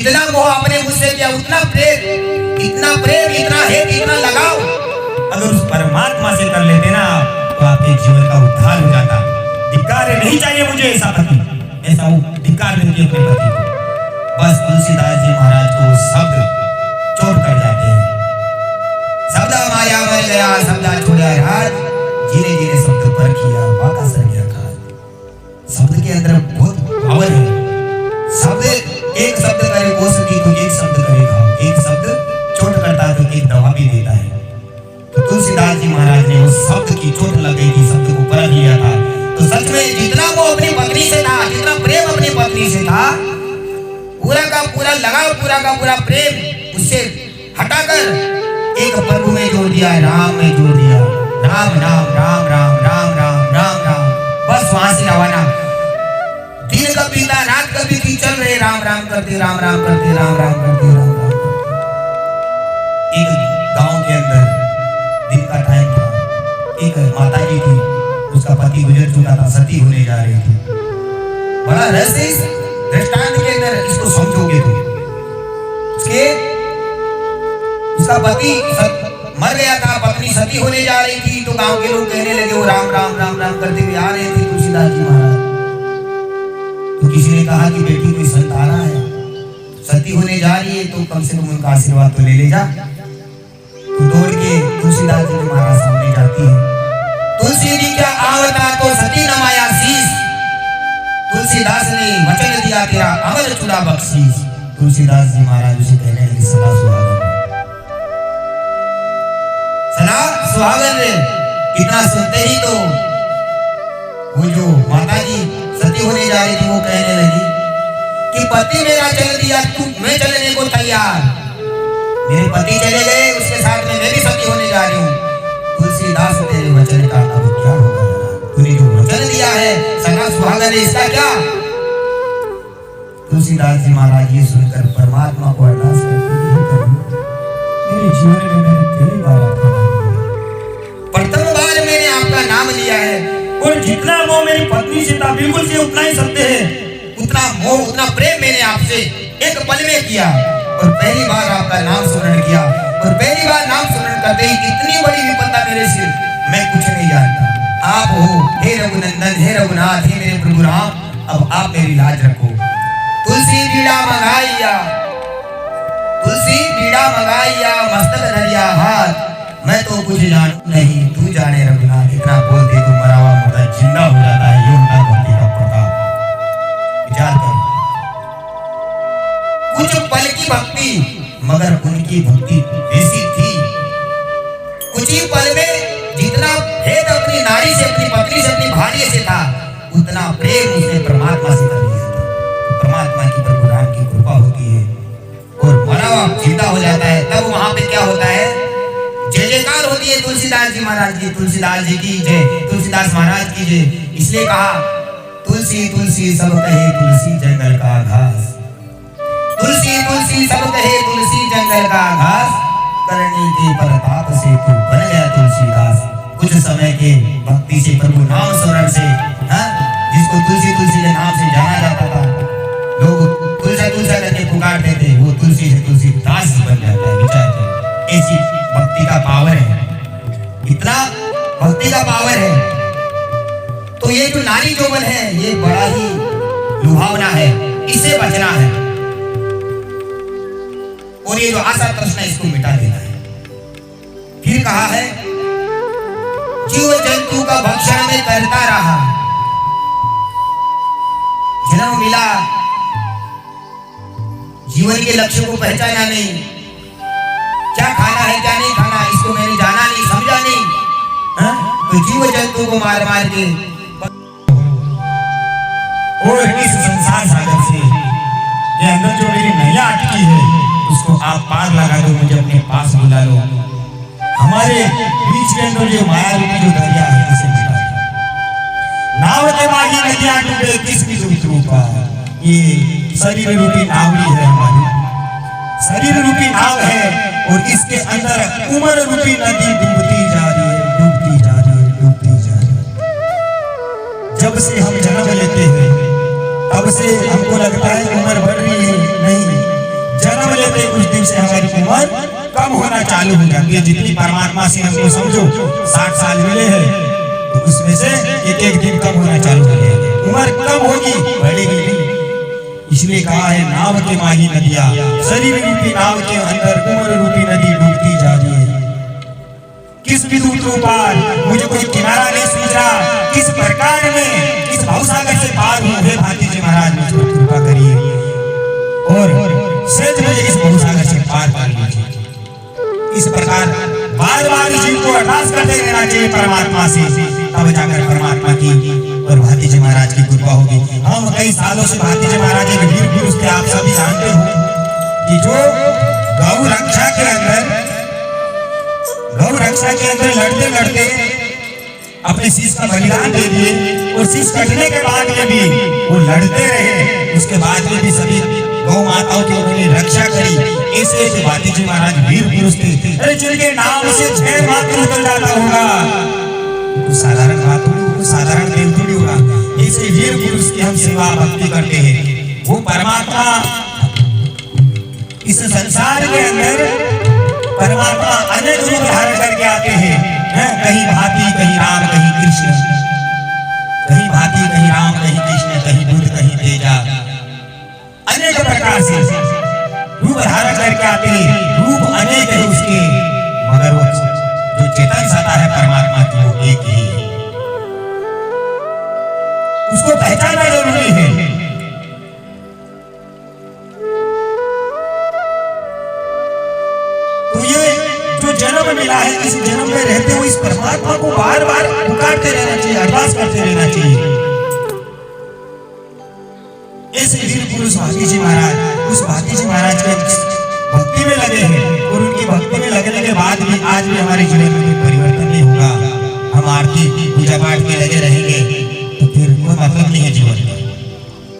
जितना मोह आपने मुझसे किया, उतना प्रेम, इतना हेत, इतना लगाव अगर उस परमात्मा से कर लेते ना तो आपके जीवन का उद्धार हो जाता। धिक्कार नहीं चाहिए मुझे ऐसा पति, ऐसा वो धिक्कार देती अपने पति को। बस तुलसीदास जी महाराज को शब्द चोट कर जाते हैं। शब्द माया मर गया, शब्द छोड़ा राज, जीने जीने शब्द पर किया वाका सर गया काज। शब्द के अंदर बहुत पावर है। शब्द, एक शब्द करे औषधि तो एक शब्द करे घाव, एक शब्द चोट करता तो एक दवा भी देता है। तो तुलसीदास जी महाराज ने उस शब्द की चोट लग गई थी, शब्द को परख लिया था। तो सच में जितना वो अपनी पत्नी से था, जितना प्रेम अपनी पत्नी से था, पूरा का पूरा लगाव, पूरा का पूरा प्रेम उससे हटाकर एक प्रभु में जोड़ दिया है, राम में जोड़ दिया। राम नाम, राम राम, राम राम, राम राम, बस वहां से रवाना। दिन का बीता, रात का बीती, चल रहे राम राम करते, राम राम करते, राम राम करते, राम राम करते। एक गांव के अंदर दिन का टाइम था। एक माता जी थी, उसका पति गुजर चुका था, सती होने जा रही थी। बड़ा रहस्य इस दृष्टांत के अंदर, इसको समझोगे तो उसका पति मर गया था, पत्नी सती होने जा रही थी। तो गांव के लोग कहने लगे, वो राम राम राम राम करते हुए आ रहे थे तुलसीदास जी महाराज। तो किसी ने कहा कि बेटी कोई संतान है, सती होने जा रही है, तो कम से कम उनका आशीर्वाद तो ले ले जा। तो दौड़ के तुलसीदास जी महाराज सामने जाती है। तुलसी जी क्या आवता तो सती नमाया शीश, तुलसीदास ने वचन दिया तेरा अमर चूड़ा बख्शीश। तुलसीदास जी महाराज उसे कहने लगे, सदा सुहागन, सदा सुहागन रे। इतना सुनते ही तो वो जो माता जी सती होने जा रही थी, वो कहने लगी कि पति मेरा चल दिया, तू मैं चलने को तैयार। मेरे पति चले गए, उसके साथ में मैं भी सती होने जा रही हूँ। तुलसीदास तेरे वचन का अब क्या होगा? तूने जो वचन दिया है सदा सुहागन है, इसका क्या? तुलसीदास जी महाराज ये सुनकर परमात्मा को अरदास करते हैं, मेरे जीवन में मैंने पहली बार आपका नाम लिया, प्रथम बार मैंने आपका नाम लिया है। और जितना मोह मेरी पत्नी से था, बिल्कुल से उतना ही सत्य है। उतना मोह, उतना प्रेम मैंने आपसे एक पल में किया, और पहली बार आपका नाम स्मरण किया। और पहली बार नाम स्मरण करते ही इतनी बड़ी विपदा मेरे सिर, मैं कुछ नहीं जानता। आप हो हे रघुनंदन, हे रघुनाथ, हे मेरे प्रभु राम, अब आप मेरी लाज रखो। तुलसी बीड़ा मंगाइया, तुलसी बीड़ा मंगाइया, मस्तक धरिया हाथ, मैं तो कुछ जानू नहीं, तू जाने रघुनाथ। इतना बोलते तो मरा हुआ मुर्दा जिंदा हो जाता है। ये होता भक्ति का प्रताप। विचार करो, कुछ पल की भक्ति, मगर उनकी भक्ति ऐसी थी, कुछ ही पल में जितना भेद अपनी नारी से, अपनी पत्नी से, अपनी भार्य से था, उतना प्रेम उसने परमात्मा से कर लिया था। परमात्मा की, प्रभु राम की कृपा होती है और मरा हुआ जिंदा हो जाता है। तब वहां पे क्या होता है? जय जयकार होती है तुलसीदास जी महाराज की, तुलसीदास जी की जय, तुलसीदास महाराज की जय। इसलिए कहा, तुलसी तुलसी सब कहे तुलसी जंगल का घास, तुलसी तुलसी सब कहे तुलसी जंगल का घास, करनी के प्रताप से तू बन गया तुलसीदास। कुछ समय के भक्ति से, प्रभु नाम स्मरण से, जिसको तुलसी तुलसी के नाम से जाना जाता था, लोग तुलसा तुलसा करके पुकारते थे, वो तुलसी से तुलसीदास बन जाता है। विचार करो, ऐसी भक्ति का पावर है, इतना भक्ति का पावर है। तो ये जो नारी जोबन है, ये बड़ा ही लुभावना है, इससे बचना है। और ये जो आशा तृष्णा, इसको मिटा देना है। फिर कहा है, जीव जंतु का भक्षण में करता रहा, जन्म मिला, जीवन के लक्ष्य को पहचाना नहीं, क्या खाना है क्या नहीं खाना, इसको मैंने जाना नहीं, समझा नहीं, तो जीव जंतु को मार मार के, और इस संसार सागर से ये अंदर जो मेरी नैया अटकी है, उसको आप पार लगा दो, मुझे अपने पास बुला लो। हमारे बीच के अंदर जो माया रूपी जो दरिया है, इसे मिटा दो। नाव के माही नदियां डूबे किसकी रूप रूपा, ये शरीर रूपी नावड़ी है हमारी, शरीर रूपी नाव है, और इसके अंदर उम्र रूपी नदी डूबती जा रही है, डूबती जा रही है, डूबती जा रही है। जब से हम जन्म लेते हैं, तब से हमको लगता है उम्र बढ़ रही है, नहीं, चालू हो जाती है। जितनी परमात्मा से हमको समझो 60 साल मिले हैं, तो उसमें से एक एक दिन कम होना चालू हो जाएगा, उम्र कम होगी, बढ़ेगी नहीं। इसलिए कहा है नाव के माही नदियां, शरीर रूपी नाव के अंदर उम्र रूपी नदी डूबती जा रही है। किस विद्युत पार मुझे कोई किनारा नहीं सूझ रहा, किस प्रकार में इस भवसागर से पार हूँ। हे भाती जी महाराज मुझ पर कृपा करिए और सहज मुझे इस भवसागर से पार कर लीजिए। इस प्रकार बार बार जीव को अरदास करते रहना चाहिए परमात्मा से, तब जाकर परमात्मा की और भाती जी महाराज की कृपा होगी। हम कई सालों से भाती जी महाराज एक वीर पुरुष थे, आप सभी जानते हो कि जो गौ रक्षा के अंदर लड़ते लड़ते अपने शीश का बलिदान दे दिए और शीश कटने के बाद में भी वो लड़ते रहे। उसके बाद में भी सभी गौ माताओं की उन्होंने रक्षा करी। ऐसे भाती जी महाराज वीर पुरुष थे। अरे जिनके नाम से 6 मात्र निकल जाता होगा, साधारण बात थोड़ी, साधारण देव थोड़ी होगा। ऐसे वीर पुरुष की हम सेवा भक्ति करते हैं। वो परमात्मा इस संसार के अंदर परमात्मा अनेक रूप धारण करके आते हैं। कहीं भाती, कहीं राम, कहीं कृष्ण, कहीं भाती, कहीं राम, कहीं कृष्ण, कहीं बुद्ध, कहीं तेजा, अनेक प्रकार से रूप धारण करके आते हैं। रूप अनेक है उसके, मगर वो जो चेतन सत्ता है परमात्मा की वो एक ही है। उसको पहचानना जरूरी है। तो ये जो जन्म मिला है, इस जन्म में रहते हुए इस परमात्मा को बार बार पुकारते रहना चाहिए, अरदास करते रहना चाहिए। ऐसे वीर पुरुष भाती जी महाराज उस भाती जी महाराज के भक्ति में लगे हैं और उनकी भक्ति में लगने के बाद भी आज भी हमारे जीवन में